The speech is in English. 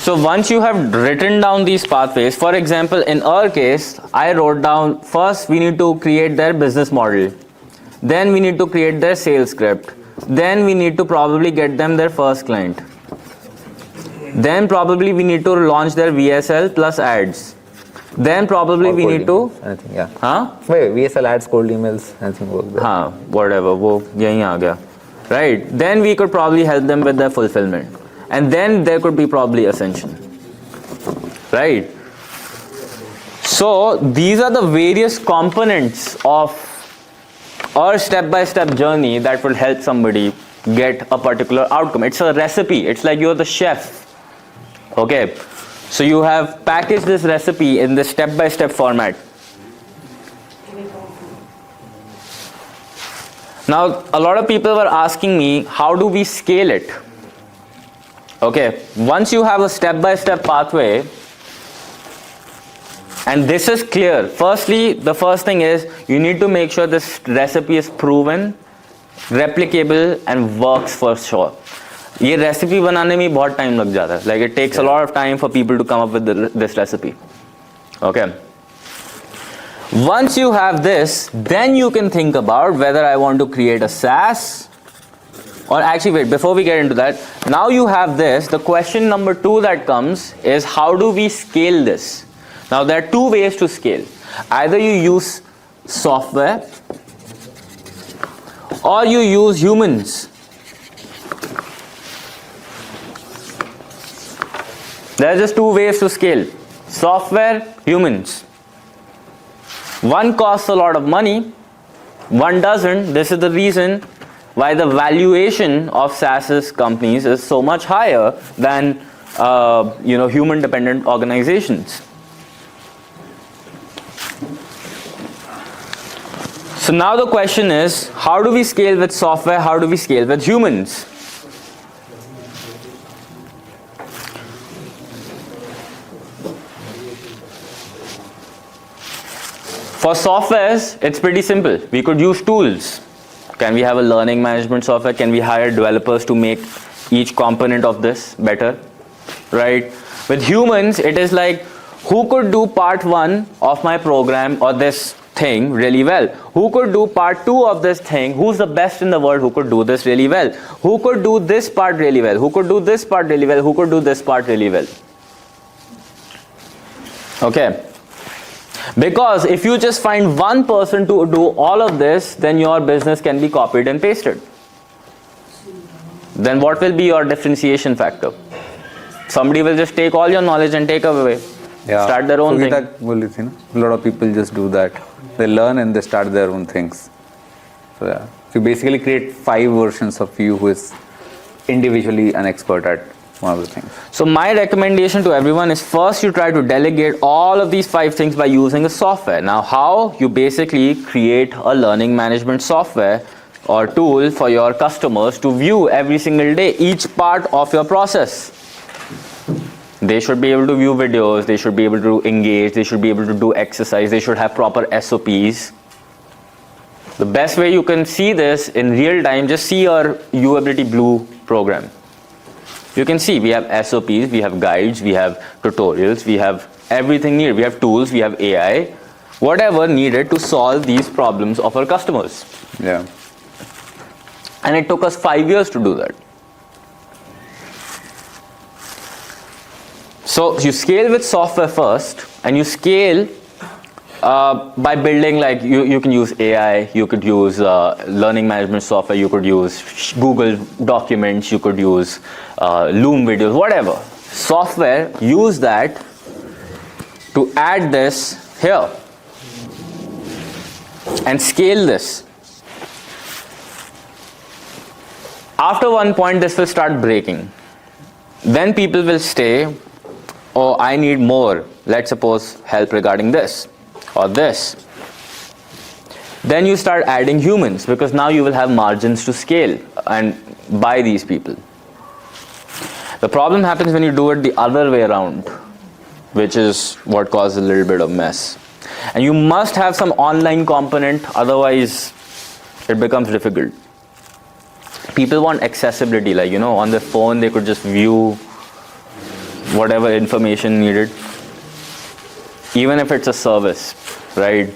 So once you have written down these pathways, for example, in our case, I wrote down first we need to create their business model. Then we need to create their sales script. Then we need to probably get them their first client. Then probably we need to launch their VSL plus ads. Then probably we need to anything, yeah. Huh? Wait, VSL ads, cold emails, anything work there. Huh, whatever, wo yahi aa gaya. Right? Then we could probably help them with their fulfillment. And then there could be probably ascension. Right? So these are the various components of our step-by-step journey that will help somebody get a particular outcome. It's a recipe. It's like you're the chef. Okay. So you have packaged this recipe in this step-by-step format. Now, a lot of people were asking me, how do we scale it? Okay, once you have a step-by-step pathway, and this is clear, firstly, the first thing is, you need to make sure this recipe is proven, replicable, and works for sure. ये recipe बनाने में बहुत time लग जाता है. Like it takes a lot of time for people to come up with this recipe. Okay. Once you have this, then you can think about whether I want to create a SaaS, or actually wait, before we get into that, now you have this, the question number 2 that comes is how do we scale this? Now there are 2 ways to scale. Either you use software or you use humans. There are just 2 ways to scale. Software, humans. One costs a lot of money, one doesn't. This is the reason why the valuation of SaaS companies is so much higher than human dependent organizations. So now the question is, how do we scale with software? How do we scale with humans? For softwares, it's pretty simple. We could use tools. Can we have a learning management software? Can we hire developers to make each component of this better? Right? With humans, it is like, who could do part 1 of my program or this thing really well? Who could do part 2 of this thing? Who's the best in the world who could do this really well? Who could do this part really well? Who could do this part really well? Who could do this part really well? Okay. Because if you just find one person to do all of this, then your business can be copied and pasted. Then what will be your differentiation factor? Somebody will just take all your knowledge and take away. Yeah. Start their own thing. A lot of people just do that. They learn and they start their own things. So yeah. So you basically create 5 versions of you who is individually an expert at one of the things. So my recommendation to everyone is first you try to delegate all of these 5 things by using a software. Now how? You basically create a learning management software or tool for your customers to view every single day each part of your process. They should be able to view videos, they should be able to engage, they should be able to do exercise, they should have proper SOPs. The best way you can see this in real time, just see your UAbility Blue program. You can see we have SOPs, we have guides, we have tutorials, we have everything needed. We have tools, we have AI, whatever needed to solve these problems of our customers. Yeah. And it took us 5 years to do that. So you scale with software first, and you scale by building, like you can use AI, you could use learning management software, you could use Google Documents, you could use Loom videos, whatever. Software, use that to add this here and scale this. After one point, this will start breaking. Then people will say, oh, I need more. Let's suppose help regarding this or this. Then you start adding humans, because now you will have margins to scale and buy these people. The problem happens when you do it the other way around, which is what causes a little bit of mess. And you must have some online component, otherwise it becomes difficult. People want accessibility, like, on their phone they could just view whatever information needed, even if it's a service, right?